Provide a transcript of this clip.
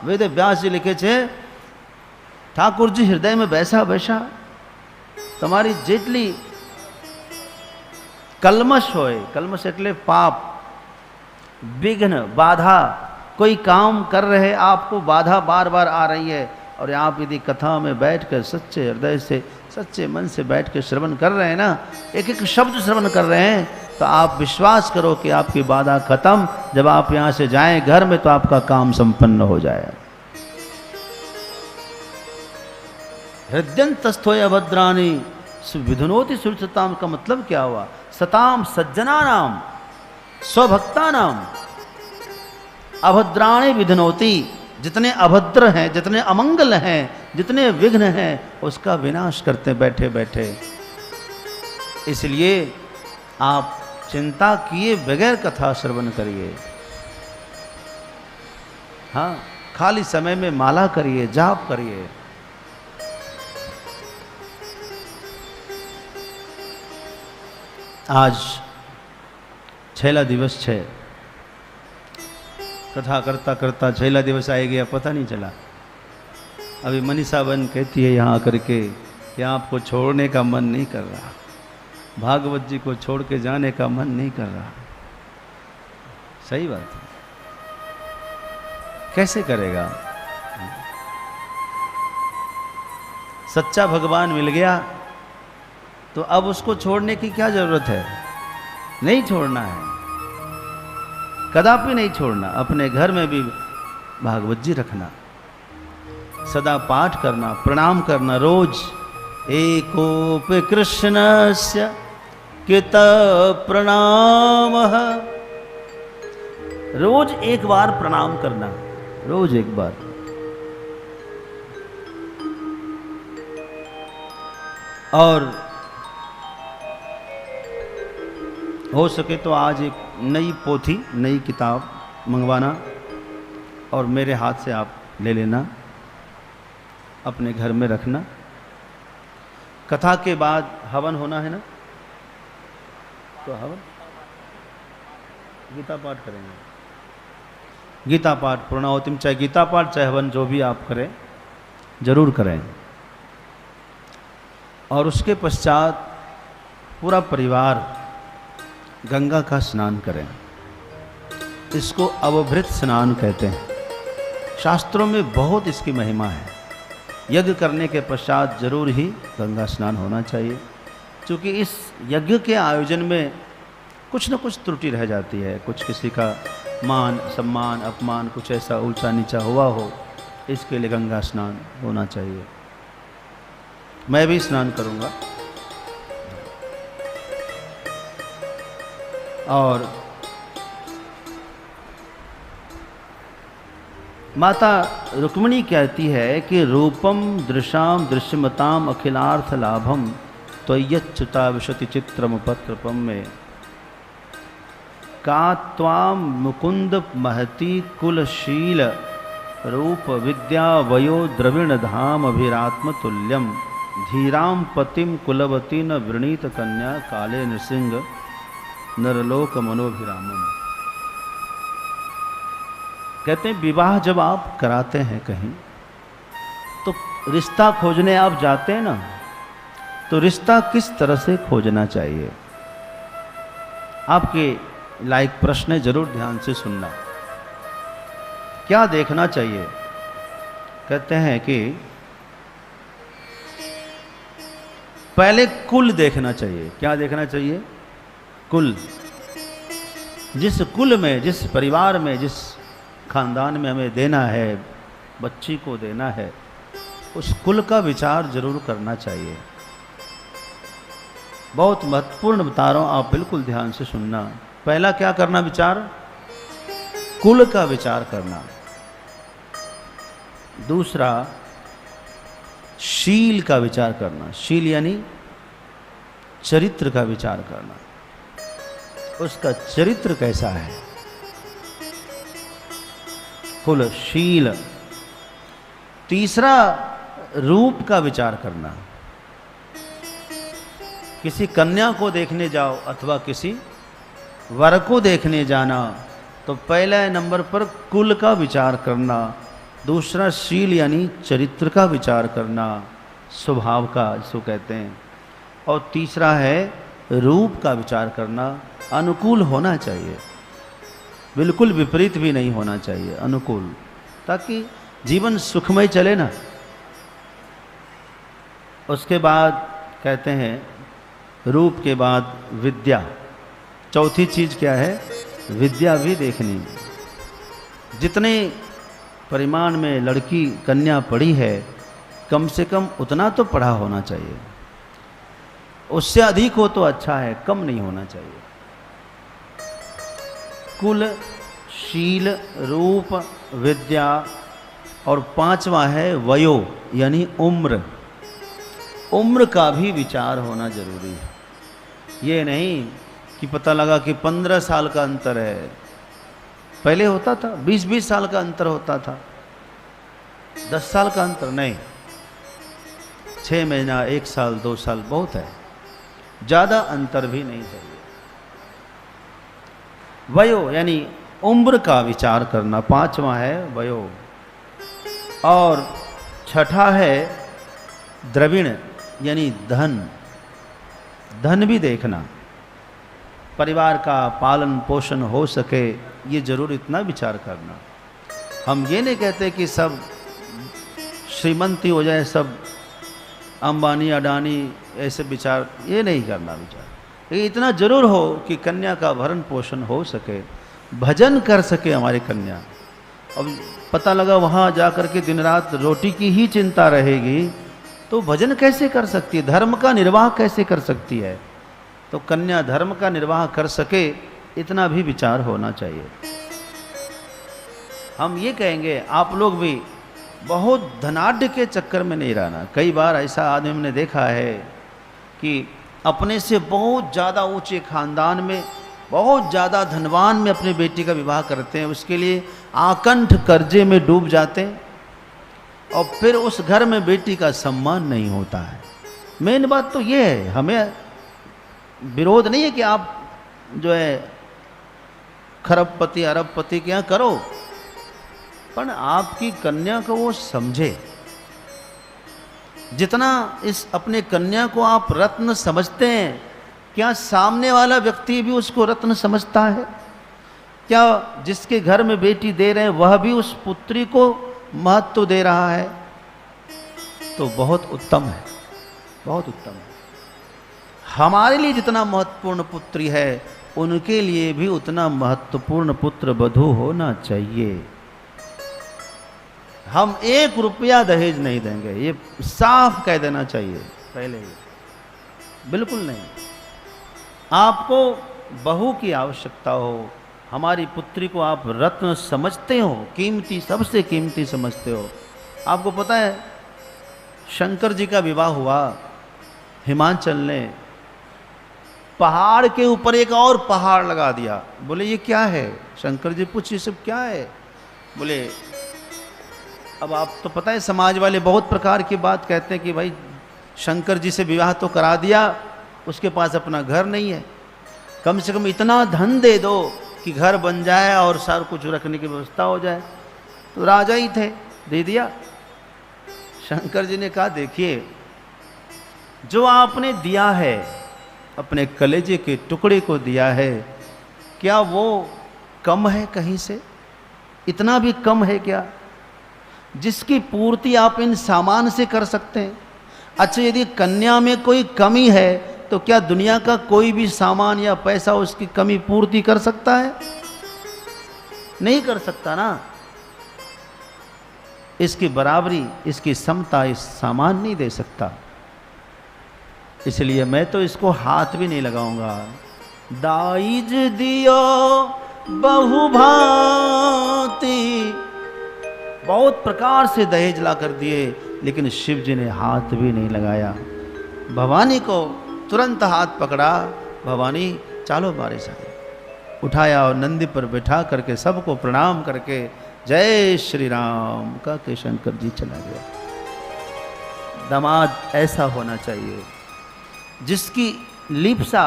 વેદ વ્યાસજી लिखे છે ઠાકોરજી હૃદય में बैसा बैसा તમારી જેટલી कलमश होए, कलमश એટલે पाप, विघ्न, बाधा, कोई काम कर रहे आपको बाधा बार बार आ रही है और आप यदि कथा में बैठकर सच्चे हृदय से सच्चे मन से बैठ कर श्रवण कर रहे हैं ना, एक एक शब्द श्रवण कर रहे हैं, तो आप विश्वास करो कि आपकी बाधा खत्म। जब आप यहाँ से जाएं घर में तो आपका काम संपन्न हो जाए। हृदयंतस्थोय अभद्राणी विधुनोति सुरसताम का मतलब क्या हुआ? सताम सज्जना नाम स्वभक्ता नाम अभद्राणी विधुनोति, जितने अभद्र हैं, जितने अमंगल हैं, जितने विघ्न हैं, उसका विनाश करते बैठे बैठे। इसलिए आप चिंता किए बगैर कथा श्रवण करिए। हाँ, खाली समय में माला करिए, जाप करिए। आज छेला दिवस है, कथा करता करता छेला दिवस आ गया, पता नहीं चला। अभी मनीषा बहन कहती है यहाँ करके कि आपको छोड़ने का मन नहीं कर रहा, भागवत जी को छोड़ के जाने का मन नहीं कर रहा। सही बात है, कैसे करेगा? सच्चा भगवान मिल गया तो अब उसको छोड़ने की क्या जरूरत है? नहीं छोड़ना है, कदापि नहीं छोड़ना। अपने घर में भी भागवत जी रखना, सदा पाठ करना, प्रणाम करना रोज। एकोप कृष्णस्य कित प्रणाम, रोज एक बार प्रणाम करना, रोज एक बार। और हो सके तो आज एक नई पोथी, नई किताब मंगवाना और मेरे हाथ से आप ले लेना, अपने घर में रखना। कथा के बाद हवन होना है ना, तो हवन गीता पाठ करेंगे। गीता पाठ पूर्णाहुति में, चाहे गीता पाठ चाहे हवन, जो भी आप करें जरूर करें। और उसके पश्चात पूरा परिवार गंगा का स्नान करें। इसको अवभृत स्नान कहते हैं। शास्त्रों में बहुत इसकी महिमा है। यज्ञ करने के पश्चात जरूर ही गंगा स्नान होना चाहिए, क्योंकि इस यज्ञ के आयोजन में कुछ न कुछ त्रुटि रह जाती है, कुछ किसी का मान सम्मान अपमान कुछ ऐसा ऊंचा नीचा हुआ हो, इसके लिए गंगा स्नान होना चाहिए। मैं भी स्नान करूँगा। और माता रुक्मिणी कहती है कि रूपम दृशाम दृश्यमताम अखिलार्थ लाभम त्वय्यच्युता विशति चित्रम पत्रपम में का त्वाम मुकुंद महती कुलशील रूप विद्या वयो द्रविण धाम अभिरात्म तुल्यम धीराम पतिम कुलवती न वृणीत कन्या काले नृसिंह नरलोक मनोभिरामम। कहते हैं विवाह जब आप कराते हैं कहीं, तो रिश्ता खोजने आप जाते हैं ना, तो रिश्ता किस तरह से खोजना चाहिए? आपके लायक प्रश्न है, जरूर ध्यान से सुनना। क्या देखना चाहिए? कहते हैं कि पहले कुल देखना चाहिए। क्या देखना चाहिए? कुल। जिस कुल में, जिस परिवार में, जिस खानदान में हमें देना है, बच्ची को देना है, उस कुल का विचार जरूर करना चाहिए। बहुत महत्वपूर्ण बता रहा हूं, आप बिल्कुल ध्यान से सुनना। पहला क्या करना विचार? कुल का विचार करना। दूसरा शील का विचार करना। शील यानी चरित्र का विचार करना, उसका चरित्र कैसा है। कुल शील। तीसरा रूप का विचार करना। किसी कन्या को देखने जाओ अथवा किसी वर को देखने जाना, तो पहले नंबर पर कुल का विचार करना, दूसरा शील यानी चरित्र का विचार करना, स्वभाव का जिसको कहते हैं। और तीसरा है रूप का विचार करना, अनुकूल होना चाहिए, बिल्कुल विपरीत भी नहीं होना चाहिए, अनुकूल, ताकि जीवन सुखमय चले ना। उसके बाद कहते हैं रूप के बाद विद्या, चौथी चीज क्या है, विद्या भी देखनी। जितने परिमाण में लड़की कन्या पढ़ी है, कम से कम उतना तो पढ़ा होना चाहिए, उससे अधिक हो तो अच्छा है, कम नहीं होना चाहिए। कुल, शील, रूप, विद्या, और पांचवा है वयो यानी उम्र। उम्र का भी विचार होना जरूरी है। ये नहीं कि पता लगा कि 15 साल का अंतर है, पहले होता था 20-20 साल का अंतर होता था, 10 साल का अंतर नहीं, 6 महीना, 1 साल, 2 साल बहुत है, ज़्यादा अंतर भी नहीं चाहिए। वयो यानी उम्र का विचार करना, पांचवा है वयो। और छठा है द्रविण यानी धन, धन भी देखना, परिवार का पालन पोषण हो सके, ये जरूर इतना विचार करना। हम ये नहीं कहते कि सब श्रीमंती हो जाए, सब अंबानी अडानी ऐसे विचार, ये नहीं करना विचार। ये इतना जरूर हो कि कन्या का भरण पोषण हो सके, भजन कर सके हमारी कन्या। अब पता लगा वहाँ जा कर के दिन रात रोटी की ही चिंता रहेगी, तो भजन कैसे कर सकती है, धर्म का निर्वाह कैसे कर सकती है। तो कन्या धर्म का निर्वाह कर सके, इतना भी विचार होना चाहिए। हम ये कहेंगे आप लोग भी बहुत धनाढ़ के चक्कर में नहीं रहना। कई बार ऐसा आदमी हमने देखा है कि अपने से बहुत ज़्यादा ऊंचे खानदान में, बहुत ज़्यादा धनवान में अपनी बेटी का विवाह करते हैं, उसके लिए आकंठ कर्जे में डूब जाते हैं, और फिर उस घर में बेटी का सम्मान नहीं होता है। मेन बात तो ये है, हमें विरोध नहीं है कि आप जो है खरबपति अरबपति के यहाँ करो, पर आपकी कन्या को वो समझे। जितना इस अपने कन्या को आप रत्न समझते हैं, क्या सामने वाला व्यक्ति भी उसको रत्न समझता है? क्या जिसके घर में बेटी दे रहे हैं वह भी उस पुत्री को महत्व दे रहा है? तो बहुत उत्तम है, बहुत उत्तम है। हमारे लिए जितना महत्वपूर्ण पुत्री है, उनके लिए भी उतना महत्वपूर्ण पुत्र वधू होना चाहिए। हम 1 रुपया दहेज नहीं देंगे, ये साफ कह देना चाहिए पहले ही, बिल्कुल नहीं। आपको बहू की आवश्यकता हो, हमारी पुत्री को आप रत्न समझते हो, कीमती, सबसे कीमती समझते हो। आपको पता है शंकर जी का विवाह हुआ हिमाचल ने, पहाड़ के ऊपर एक और पहाड़ लगा दिया। बोले ये क्या है? शंकर जी पूछे ये सब क्या है? बोले अब आप तो पता है समाज वाले बहुत प्रकार की बात कहते हैं कि भाई शंकर जी से विवाह तो करा दिया, उसके पास अपना घर नहीं है, कम से कम इतना धन दे दो कि घर बन जाए और सारा कुछ रखने की व्यवस्था हो जाए। तो राजा ही थे, दे दिया। शंकर जी ने कहा देखिए, जो आपने दिया है, अपने कलेजे के टुकड़े को दिया है, क्या वो कम है कहीं से? इतना भी कम है क्या जिसकी पूर्ति आप इन सामान से कर सकते हैं? अच्छा, यदि कन्या में कोई कमी है तो क्या दुनिया का कोई भी सामान या पैसा उसकी कमी पूर्ति कर सकता है? नहीं कर सकता ना। इसकी बराबरी, इसकी समता इस सामान नहीं दे सकता। इसलिए मैं तो इसको हाथ भी नहीं लगाऊंगा। दाइज दियो बहु भांति, बहुत प्रकार से दहेज ला कर दिए, लेकिन शिव जी ने हाथ भी नहीं लगाया। भवानी को तुरंत हाथ पकड़ा, भवानी चालो हमारे साथ, उठाया और नंदी पर बैठा करके सबको प्रणाम करके जय श्री राम का के शंकर जी चला गया। दामाद ऐसा होना चाहिए जिसकी लिप्सा